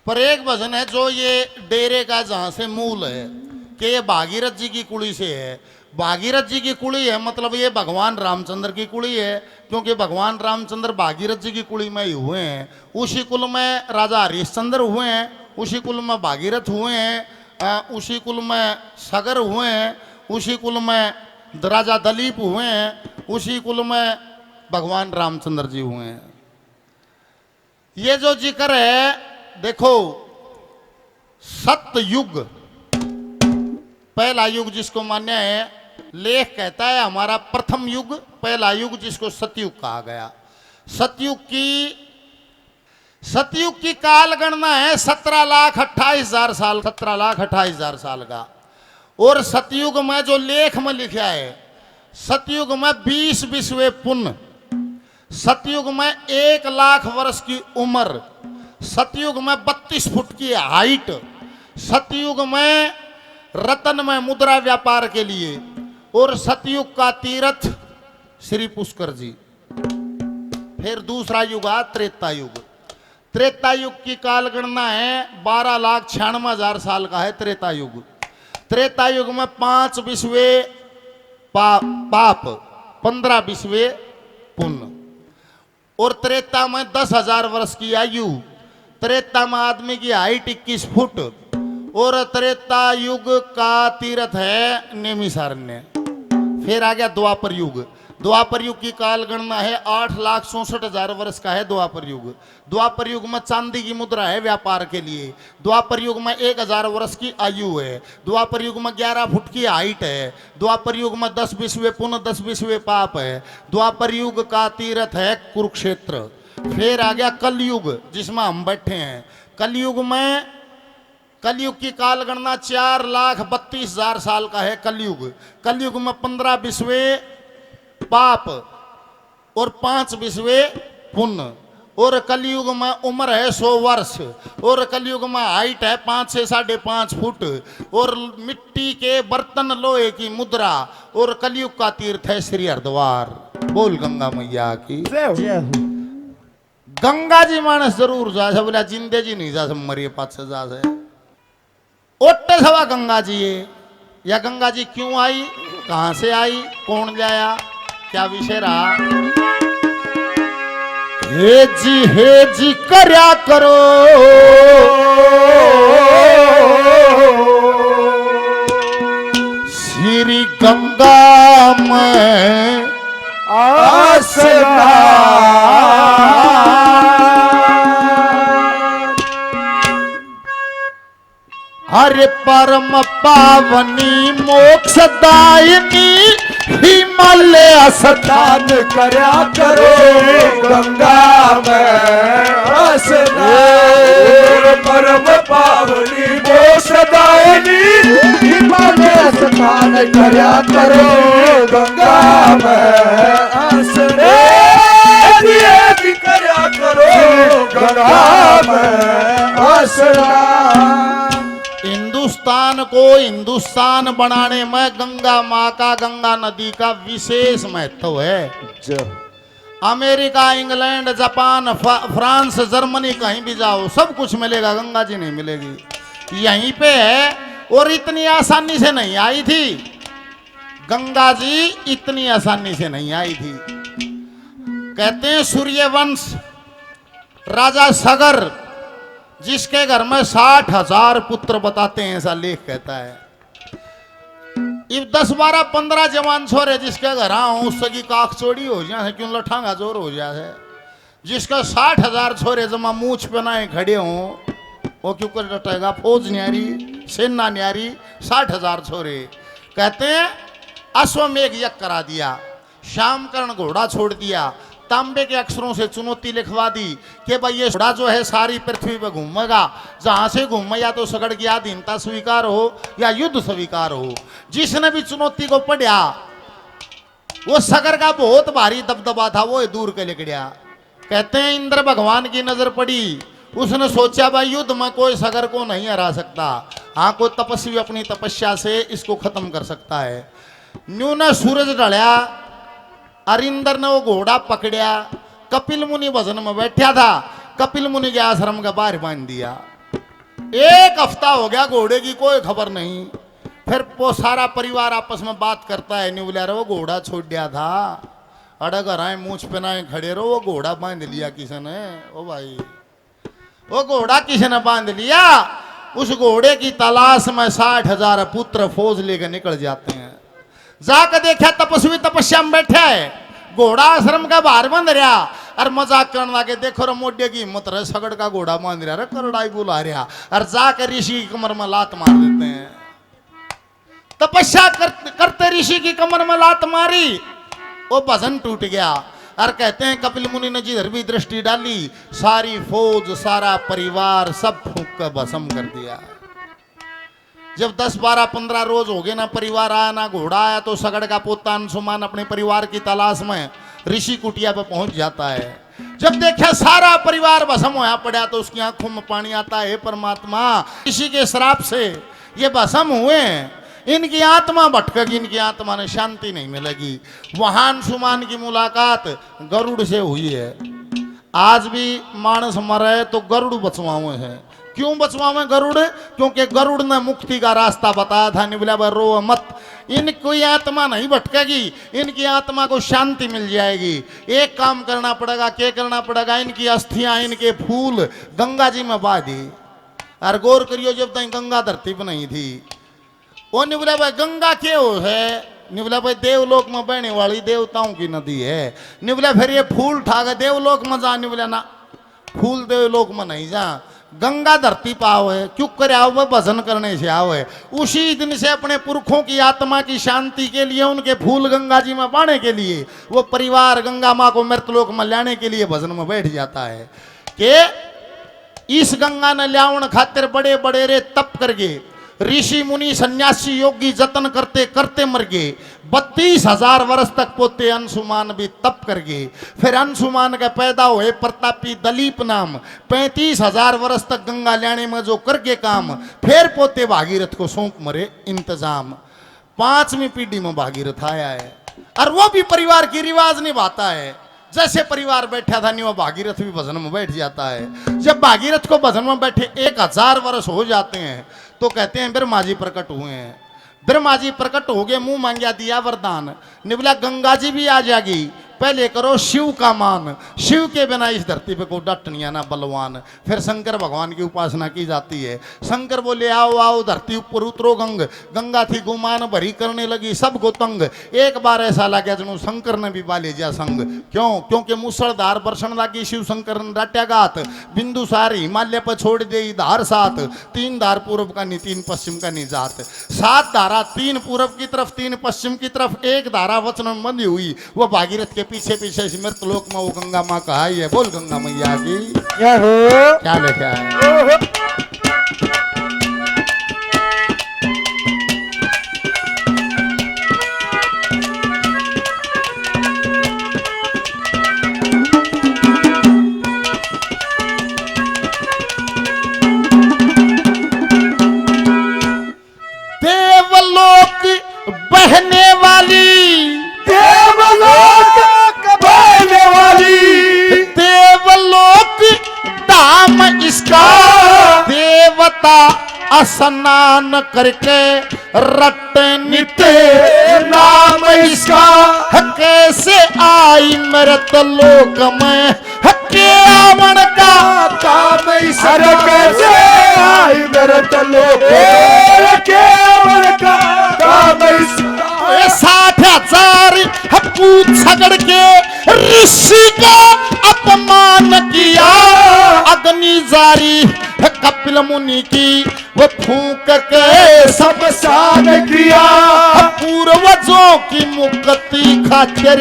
पर एक भजन है जो ये डेरे का जहां से मूल है कि ये भागीरथ जी की कुड़ी से है। भागीरथ जी की कुड़ी है मतलब ये भगवान रामचंद्र की कुड़ी है, क्योंकि भगवान रामचंद्र भागीरथ जी की कुड़ी में ही हुए हैं। उसी कुल में राजा हरिश्चंद्र हुए हैं, उसी कुल में भागीरथ हुए हैं, उसी कुल में सगर हुए हैं, उसी कुल में राजा दलीप हुए हैं, उसी कुल में भगवान रामचंद्र जी हुए हैं। ये जो जिक्र है देखो, सत्य युग पहला युग जिसको मान्य है, लेख कहता है हमारा प्रथम युग पहला युग जिसको सतयुग कहा गया। सतयुग की काल गणना है 17,28,000 साल, 17,28,000 साल का। और सतयुग में जो लेख में लिखा है, सतयुग में 20 विश्व पुण्य, सतयुग में 1,00,000 वर्ष की उम्र, सतयुग में 32 फुट की हाइट, सतयुग में रतन में मुद्रा व्यापार के लिए, और सतयुग का तीर्थ श्री पुष्कर जी। फिर दूसरा युग आ त्रेता युग। त्रेता युग की काल गणना है 12,96,000 साल का है त्रेता युग। त्रेता युग में 5 विश्व पाप, 15 विश्व पुण्य, और त्रेता में 10,000 वर्ष की आयु। त्रेता में आदमी की हाइट 21 फुट, और त्रेता युग का तीर्थ है नेमिषारण्य। फिर आ गया द्वापर युग। द्वापर युग की काल गणना है 8,64,000 वर्ष का है द्वापर युग। द्वापर युग में चांदी की मुद्रा है व्यापार के लिए। द्वापर युग में 1,000 वर्ष की आयु है। द्वापर युग में 11 फुट की हाइट है। द्वापर युग में 10 विश्व पुण्य, 10 विश्व पाप है। द्वापर युग का तीर्थ है कुरुक्षेत्र। फिर आ गया कलयुग जिसमें हम बैठे हैं। कलयुग की काल गणना 4,32,000 साल का है कलयुग। कलयुग में 15 विश्व पाप और 5 विश्व पुण्य, और कलयुग में उम्र है 100 वर्ष, और कलयुग में हाइट है 5 से 5.5 फुट, और मिट्टी के बर्तन लोहे की मुद्रा, और कलयुग का तीर्थ है श्री हरिद्वार। बोल गंगा मैया की। गंगा जी मानस जरूर जा से, बोला जिंदे जी नहीं जा से, मरिए 5 से जा से। ओटे सवा गंगा जी है, या गंगा जी क्यों आई, कहां से आई, कौन लाया, क्या विषय रहा। हे जी करया करो श्री गंगा में आसना। हरे परम पावनी मोक्षदायिनी हिमालय स्नान करया करो गंगा में स्नान। परम पावनी मोक्षदायिनी हिमालय स्नान करया करो गंगा में स्नान। करया करो गंगा में स्नान। हिंदुस्तान को हिंदुस्तान बनाने में गंगा माँ का, गंगा नदी का विशेष महत्व है। America, England, Japan, France, Germany कहीं भी जाओ सब कुछ मिलेगा, गंगा जी नहीं मिलेगी। यहीं पे है, और इतनी आसानी से नहीं आई थी गंगा जी, इतनी आसानी से नहीं आई थी। कहते हैं सूर्यवंश राजा सगर जिसके घर में 60,000 पुत्र बताते हैं, ऐसा लेख कहता है। इब 10, 12, 15 जवान छोरे जिसके घर आओ उसकी काख चोड़ी हो जाए, क्यों लठांगा जोर हो जाए। जिसका 60,000 छोरे जमा मूछ बनाए खड़े हों, वो क्यों कर डटेगा। फौज न्यारी, सेना न्यारी, 60,000 छोरे। कहते हैं अश्वमेघ यज्ञ करा दिया, शामकर्ण घोड़ा छोड़ दिया, तांबे के अक्षरों से चुनौती लिखवा दी कि भाई ये घोड़ा जो है सारी पृथ्वी पे घूमेगा, जहां से घूमे या तो सगड़ की अधीनता स्वीकार हो या युद्ध स्वीकार हो। जिसने भी चुनौती को पढ़ा वो सगर का बहुत भारी दबदबा था, वो दूर के लिख गया। कहते हैं इंद्र भगवान की नजर पड़ी, उसने सोचा भाई युद्ध में कोई सगर को नहीं हरा सकता, हाँ कोई तपस्वी अपनी तपस्या से इसको खत्म कर सकता है। न्यू ने सूरज ढलया, अरिंदर ने वो घोड़ा पकड़िया, कपिल मुनि भजन में बैठा था, कपिल मुनि के आश्रम का बाहर बांध दिया। एक हफ्ता हो गया घोड़े की कोई खबर नहीं। फिर वो सारा परिवार आपस में बात करता है, नहीं बोला रे वो घोड़ा छोड़ दिया था, अड़ग आए मूछ पहनाए खड़े रहो, वो घोड़ा बांध लिया किसने। ओ भाई वो घोड़ा किसने बांध लिया? उस घोड़े की तलाश में 60,000 पुत्र फौज लेकर निकल जाते हैं। जाकर देखा तपस्वी तपस्या में बैठा है, घोड़ा आश्रम का बाहर बंद रहा और मजाक करने लगे, देखो रे मोटे की हिम्मत रहे, सगड़ का घोड़ा बांध रहा रे, करड़ाई बुला रहा, और जाकर ऋषि की कमर में लात मार देते हैं। तपस्या करते ऋषि की कमर में लात मारी, वो भजन टूट गया। और कहते हैं कपिल मुनि ने जिधर भी दृष्टि डाली, सारी फौज सारा परिवार सब फूंक कर भस्म कर दिया। जब 10, 12, 15 रोज हो गए ना परिवार आया ना घोड़ा आया, तो सगड़ का पोता अंशुमान अपने परिवार की तलाश में ऋषि कुटिया पे पहुंच जाता है। जब देखा सारा परिवार भस्म होया पड़ा, तो उसकी आंखों में पानी आता है, परमात्मा ऋषि के श्राप से ये भस्म हुए, इनकी आत्मा भटकेगी, इनकी आत्मा ने शांति नहीं मिलेगी। वहां अंशुमान की मुलाकात गरुड़ से हुई है। आज भी मानस मरे तो गरुड़ बचवावे हैं। क्यों बचवावे गरुड़? क्योंकि गरुड़ ने मुक्ति का रास्ता बताया था, निबला रो मत, इनकी आत्मा नहीं भटकेगी, इनकी आत्मा को शांति मिल जाएगी। एक काम करना पड़ेगा, क्या करना पड़ेगा? इनकी अस्थियां, इनके फूल गंगा जी में बहा दी। और गौर करियो, जब तक गंगा धरती पर नहीं थी, वो निबला भाई गंगा क्यों है? निबला भाई देवलोक में बहने वाली देवताओं की नदी है। निबला फिर ये फूल ठाक देवलोक में जा, निबला ना फूल देवलोक में नहीं जा, गंगा धरती पाव है। क्यों करे आओ? भजन करने से आओ है। उसी दिन से अपने पुरखों की आत्मा की शांति के लिए, उनके फूल गंगा जी में पाने के लिए, वो परिवार गंगा माँ को मृतलोक में लाने के लिए भजन में बैठ जाता है। कि इस गंगा ने ल्यावण खातिर बड़े बड़े रे तप करके ऋषि मुनि सन्यासी योगी जतन करते करते मर गए। 32,000 वर्ष तक पोते अंशुमान भी तप कर गए। फिर अंशुमान का पैदा हुए प्रतापी दलीप नाम, 35,000 वर्ष तक गंगा लाने में जो करके काम, फिर पोते भागीरथ को सौंप मरे इंतजाम। 5वीं पीढ़ी में भागीरथ आया है, और वो भी परिवार की रिवाज निभाता है। जैसे परिवार बैठा था, नहीं वो भागीरथ भी भजन में बैठ जाता है। जब भागीरथ को भजन में बैठे 1000 वर्ष हो जाते हैं, तो कहते हैं ब्रह्मा जी प्रकट हुए हैं। ब्रह्मा जी प्रकट हो गए, मुंह मांगया दिया वरदान, निबला गंगा जी भी आ जाएगी, पहले करो शिव का मान, शिव के बिना इस धरती पे को डटनिया ना बलवान। फिर शंकर भगवान की उपासना की जाती है। शंकर बोले आओ आओ धरती ऊपर उतरो गंग, गंगा थी गुमान भरी करने लगी सबको तंग। एक बार ऐसा लगा जनु शंकर ने भी बाले जा संग। क्यों? क्योंकि मुसलधार बरसन लगी, शिव शंकर ने डाट्या गात, बिंदुसार हिमालय पर छोड़ दे धार 7, 3 धार पूर्व का नी 3 पश्चिम का नी जात। 7 धारा, 3 पूर्व की तरफ 3 पश्चिम की तरफ, 1 धारा वचन में बंधी हुई। वो भागीरथ के पीछे पीछे मृत लोक में वो गंगा माँ कहाई है। बोल गंगा मैया की क्या लेके आए? देवलोक बहने वाली, देवलोक बहने वाली, देवलोक धाम इसका, देवता स्नान करके रट नित नाम इसका। कैसे आई मृत लोक में केवण का काम इसका, कैसे आई मृत लोक में केवण का काम इसका। 60,000 पूत झगड़ के ऋषि का अपमान किया, अग्नि जारी कपिल मुनि की वो फूंक के शमशान किया। पूर्वजों की मुक्ति खातिर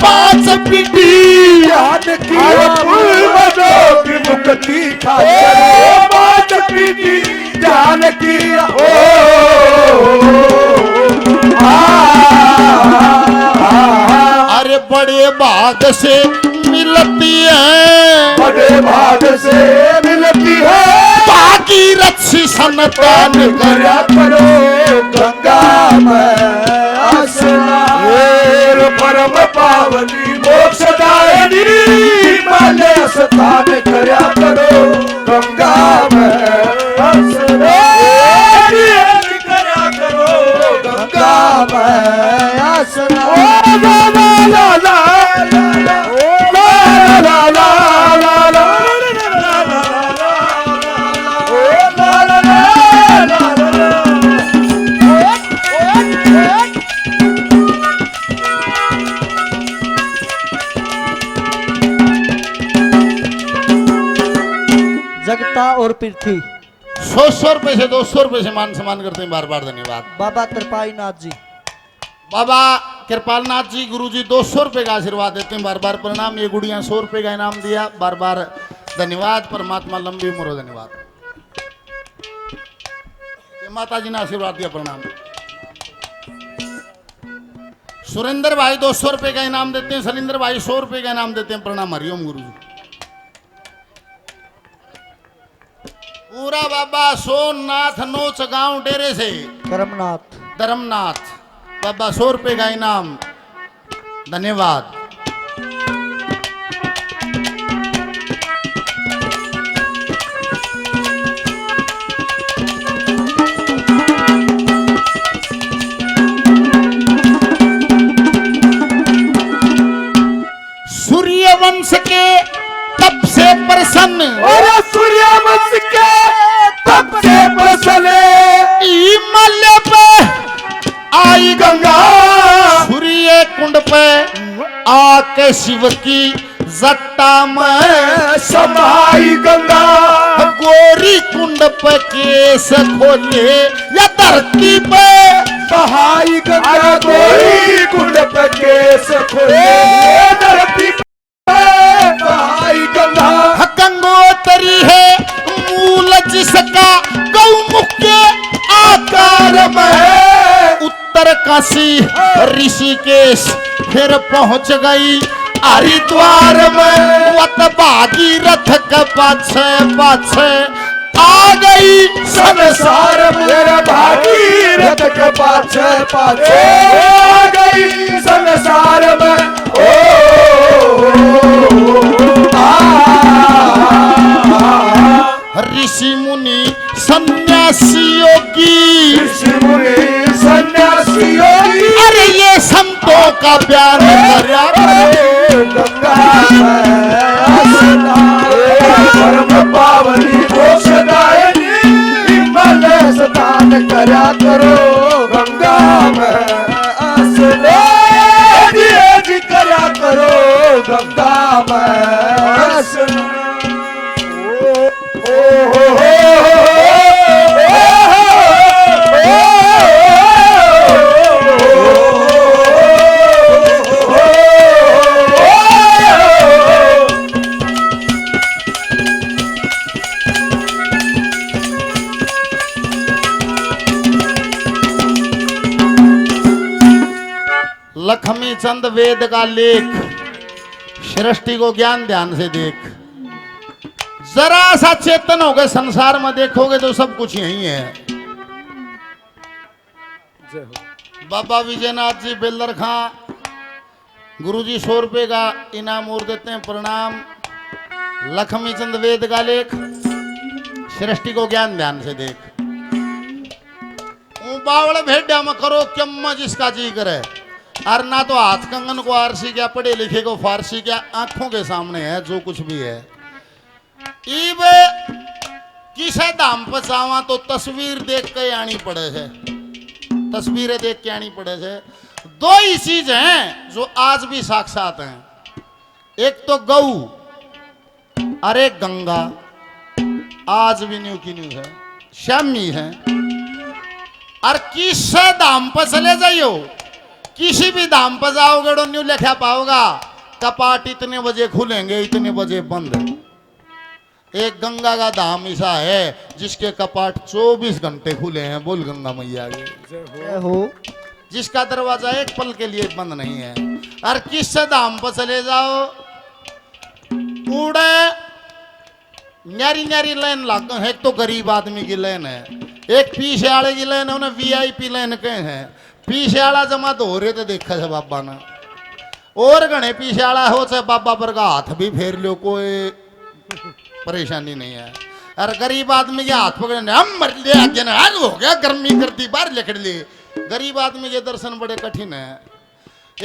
5 पीढ़ी याद किया, पूर्वजों की मुक्ति खातिर 5 पीढ़ी ध्यान किया। अरे बड़े भाग से मिलती है, बड़े भाग से मिलती है, भागीरथ संतान करा करो गंगा में स्नान। परम पावनी मोक्षदायिनी हिमालय स्नान करा करो गंगा में हंसना करा करो गंगा में आसना ला ला ला ला ला ला ला ला जगता और पृथ्वी 100 रुपए से 200 रुपए से मान सम्मान करते हैं, बार बार धन्यवाद। बाबा त्रिपाई नाथ जी, बाबा कृपालनाथ जी गुरुजी 200 रुपए का आशीर्वाद देते हैं, बार बार प्रणाम। ये गुड़िया 100 रुपए का इनाम दिया, बार बार धन्यवाद। परमात्मा लंबी उम्र हो, धन्यवाद। ये माता जी ने आशीर्वाद दिया, प्रणाम। सुरेंद्र भाई 200 रुपए का इनाम देते हैं, सलिंदर भाई 100 रुपए का इनाम देते हैं, प्रणाम। हरिओम गुरु जी। पूरा बाबा सोमनाथ नोच गांव डेरे से करमनाथ, धर्मनाथ बाबा 100 रुपए का इनाम, धन्यवाद। सूर्यवंश के तप से प्रसन्न और सूर्यवंश के तप से प्रसन्न हिमल पे आई गंगा सूर्य कुंड पे आके शिव की जट्टा में समाई गंगा गोरी कुंड पे केस खोले या धरती पे बहाई गंगा गोरी कुंड पे केस खोले धरती पे बहाई गंगा गंगोत्री है मूल जिसका गौमुख के आकार में उत्तर काशी ऋषिकेश फिर पहुंच गई हरिद्वार में वत भागीरथ के पाछे पाछे आ गई संसार मेरा भागीरथ के पाछे पाछे आ गई संसार में ऋषि मुनि सन्यासियों की ऋषि मुनि सन्यासियों की अरे ये संतों का प्यार करया करे गंगा में आसना परम पावनी मोक्षदायिनी हिमालय स्नान करया करो गंगा में आसना जी करया करो गंगा में आसना लक्ष्मी चंद वेद का लेख, सृष्टि को ज्ञान ध्यान से देख। जरा सा चेतन हो गए संसार में देखोगे तो सब कुछ यही है। बाबा विजयनाथ जी बेलर खां गुरुजी 100 रुपए का इनाम और देते हैं, प्रणाम। लक्ष्मी चंद वेद का लेख, सृष्टि को ज्ञान ध्यान से देख। बावड़ भेड़ा में करो क्यम जिसका जी करे, और ना तो हाथ कंगन को आरसी क्या, पढ़े लिखे को फारसी क्या, आंखों के सामने है जो कुछ भी है। इब किसे दाम पचावा तो तस्वीर देख के आनी पड़े है, तस्वीरें देख के आनी पड़े है। दो ही चीज हैं जो आज भी साक्षात हैं, एक तो गऊ और एक गंगा। आज भी न्यू की न्यू है, श्यामी है। और किससे दाम पर चले जाइयो, किसी भी दाम पर जाओगे तो न्यू लिखा पाओगा कपाट इतने बजे खुलेंगे इतने बजे बंद। एक गंगा का धाम ऐसा है जिसके कपाट 24 घंटे खुले हैं। बोल गंगा मैया की जय हो। जिसका दरवाजा एक पल के लिए बंद नहीं है। और किससे धाम पर चले जाओ, पूरे न्यारी न्यारी लाइन लाग। एक तो गरीब आदमी की लाइन है, एक पीछे वाले की लाइन है, उन्हें वीआईपी लाइन कहे हैं। पीछे वाला जमा तो हो रहे थे देखा से बाबा ने, और गणे पीछे वाला हो चाहे बाबा पर का हाथ भी फेर लो, कोई परेशानी नहीं है। और गरीब आदमी के हाथ पकड़ने हम मर लिया जनाल हो गया गर्मी करती बाहर लिखड़ ले। गरीब आदमी के दर्शन बड़े कठिन है।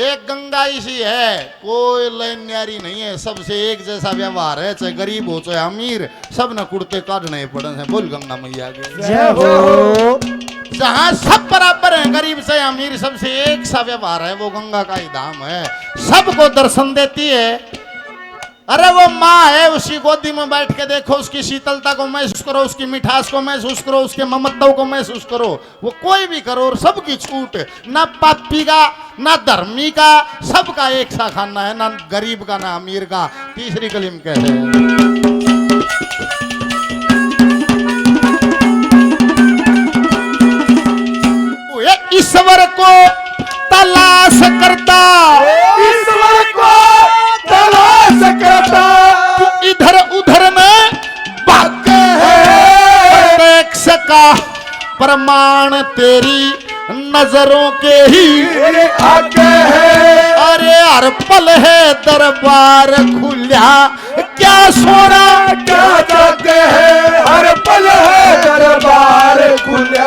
एक गंगा इसी है, कोई लाइन न्यारी नहीं है, सबसे एक जैसा व्यवहार है, चाहे गरीब हो चाहे अमीर, सब न कुर्ते काटने पड़े हैं। बोल गंगा मैया के जय हो। जहाँ सब बराबर हैं, गरीब से अमीर सबसे एक सा व्यवहार है, वो गंगा का ही धाम है। सबको दर्शन देती है। अरे वो माँ है, उसकी गोदी में बैठ के देखो, उसकी शीतलता को महसूस करो, उसकी मिठास को महसूस करो, उसके ममत्व को महसूस करो। वो कोई भी करो और सबकी छूट, ना पापी का ना धर्मी का, सबका एक सा खाना है, ना गरीब का ना अमीर का। तीसरी कलीम कहते हैं ईश्वर को तलाश करता, ईश्वर को तलाश करता, इधर उधर में भागते हैं। प्रत्यक्ष का प्रमाण तेरी नजरों के ही आगे है। अरे हर पल है दरबार खुला, क्या सोना क्या जागे है, हर पल है दरबार खुले,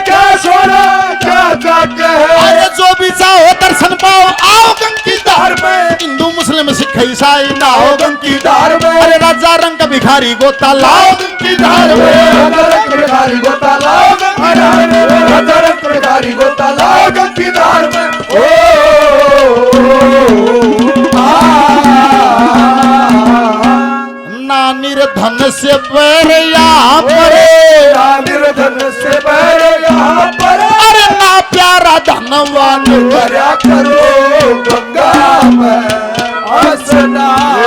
क्या सोना क्या जागे है। अरे जो भी चाहो दर्शन पाओ, आओ गंगी धार में। में हिंदू मुस्लिम सिख ईसाई नाओ गंगी धार में, अरे राजा रंग का भिखारी गोता लाओ गंगी धार में। भिखारी गोता लाओ गंगी धार में, भिखारी गोता लाओ गंगी धार में। ना निर्धन से बैर यहाँ पर, निर्धन से बैर यहाँ पर, अरे ना प्यारा धनवान करया करो गंगा में स्नान।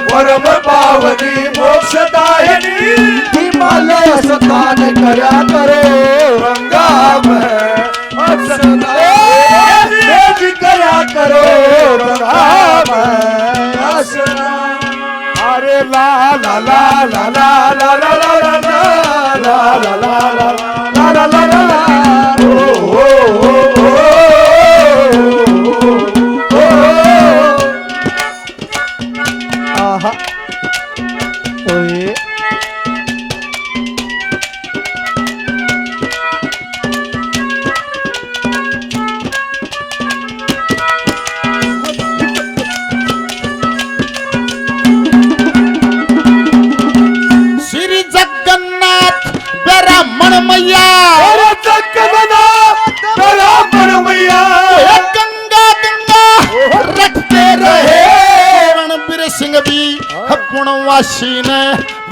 परम पावनी मोक्षदायिनी हिमालय स्नान करया करो गंगा में स्नान। करया करो गंगा में स्नान। अरे ला ला ला ला ला ला ला ला ला ला ला ला ला ला ला। आहा ओए श्री जगन्नाथ ब्राह्मण मैया, गंगा गंगा रखते रहे। रणबीर सिंह भी पुणवासी ने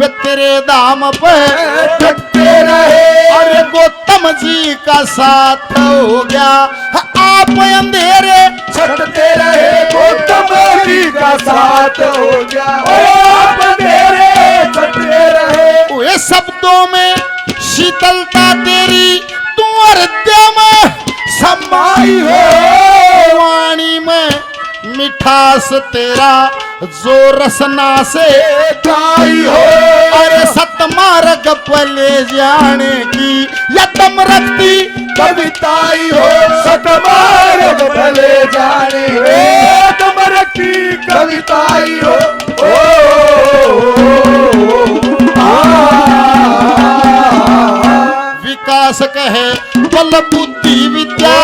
वे तेरे धाम पे रखते रहे। अरे गौतम जी का साथ हो गया, आप अंधेरे छटते रहे। गौतम जी का साथ हो गया, आप अंधेरे छटते रहे। वे शब्दों में शीतलता तेरी, तू हृदय में समाई हो। वाणी में मिठास तेरा, जो रसना से गाई हो। अरे सतमार्ग पले जाने की यतम रखती कविताई हो। सतमार्ग भले जाने तमर की कविताई हो। विकास कहे बल बुद्धि विद्या,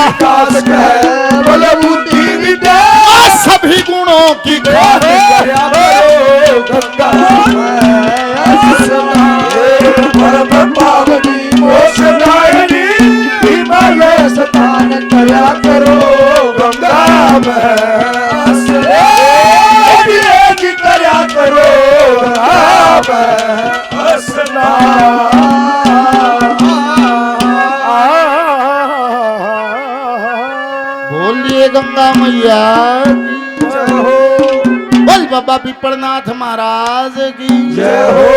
विकास कहे बल बुद्धि विद्या, सभी गुणों की करया करो गंगा में स्नान। परम पावनी मोक्षदायिनी हिमालय स्नान करया करो गंगा में स्नान। करया करो गंगा में स्नान। बोलिए गंगा मैया की जय हो, बोल बाबा विपरनाथ महाराज की जय हो।